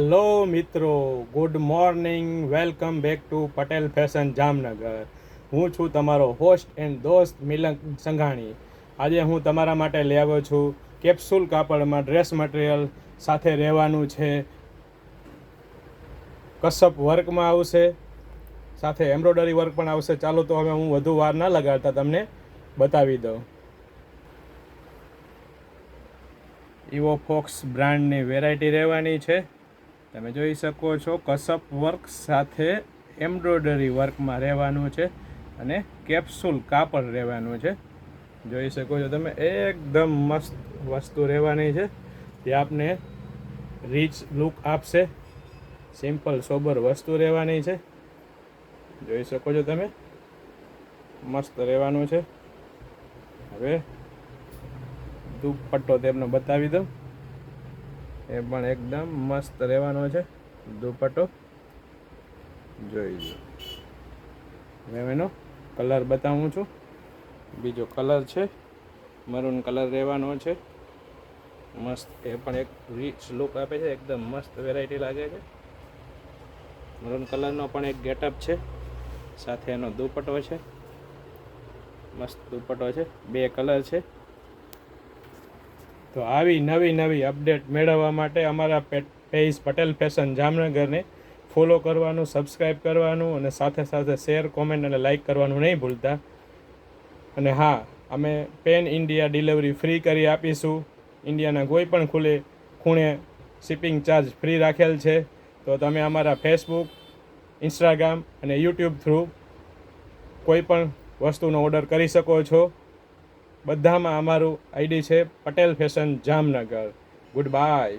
Hello મિત્રો, good morning. Welcome back to Patel fashion Jamnagar. હું છું તમારો હોસ્ટ એન્ડ દોસ્ત મિલન સંઘાણી. આજે હું તમારા માટે લઈ આવ્યો છું કેપ્સ્યુલ કાપડમાં ડ્રેસ મટીરિયલ સાથે રહેવાનું છે. કસપ વર્કમાં આવશે, સાથે એમ્બ્રોઇડરી વર્ક પણ આવશે. ચાલો તો હવે હું વધુ વાર ના લગાડતા તમને બતાવી દઉં. ઇવો ફોક્સ બ્રાન્ડની વેરાયટી રહેવાની છે. તમે જોઈ શકો છો, કસપ વર્ક સાથે એમ્બ્રોઇડરી વર્કમાં રહેવાનું છે અને કેપ્સ્યુલ કાપડ રહેવાનું છે. જોઈ શકો છો તમે, એકદમ મસ્ત વસ્તુ રહેવાની છે જે આપને રીચ લુક આપશે. સિમ્પલ સોબર વસ્તુ રહેવાની છે. જોઈ શકો છો તમે, મસ્ત રહેવાનું છે. હવે દુપટ્ટો તેમને બતાવી દઉં. એ પણ એકદમ મસ્ત રહેવાનો છે દુપટ્ટો. જોઈ લો. હવે એનો કલર બતાવું છું. બીજો કલર છે મરૂન કલર રહેવાનો છે. મસ્ત, એ પણ એક રીચ લુક આપે છે. એકદમ મસ્ત વેરાયટી લાગે છે. મરૂન કલરનો પણ એક ગેટઅપ છે. સાથે એનો દુપટ્ટો છે. મસ્ત દુપટ્ટો છે. બે કલર છે. તો આવી નવી અપડેટ મેળવવા માટે અમારા પેજ પટેલ ફેશન જામનગરને ફોલો કરવાનું, સબસ્ક્રાઈબ કરવાનું અને સાથે સાથે શેર, કોમેન્ટ અને લાઈક કરવાનું નહીં ભૂલતા. અને હા, અમે પેન ઇન્ડિયા ડિલિવરી ફ્રી કરી આપીશું. ઇન્ડિયાના કોઈ પણ ખૂણે શિપિંગ ચાર્જ ફ્રી રાખેલ છે. તો તમે અમારા ફેસબુક, ઇન્સ્ટાગ્રામ અને યુટ્યુબ થ્રુ કોઈ પણ વસ્તુનો ઓર્ડર કરી શકો છો. બધામાં અમારું આઈડી છે Patel fashion Jamnagar. Good bye.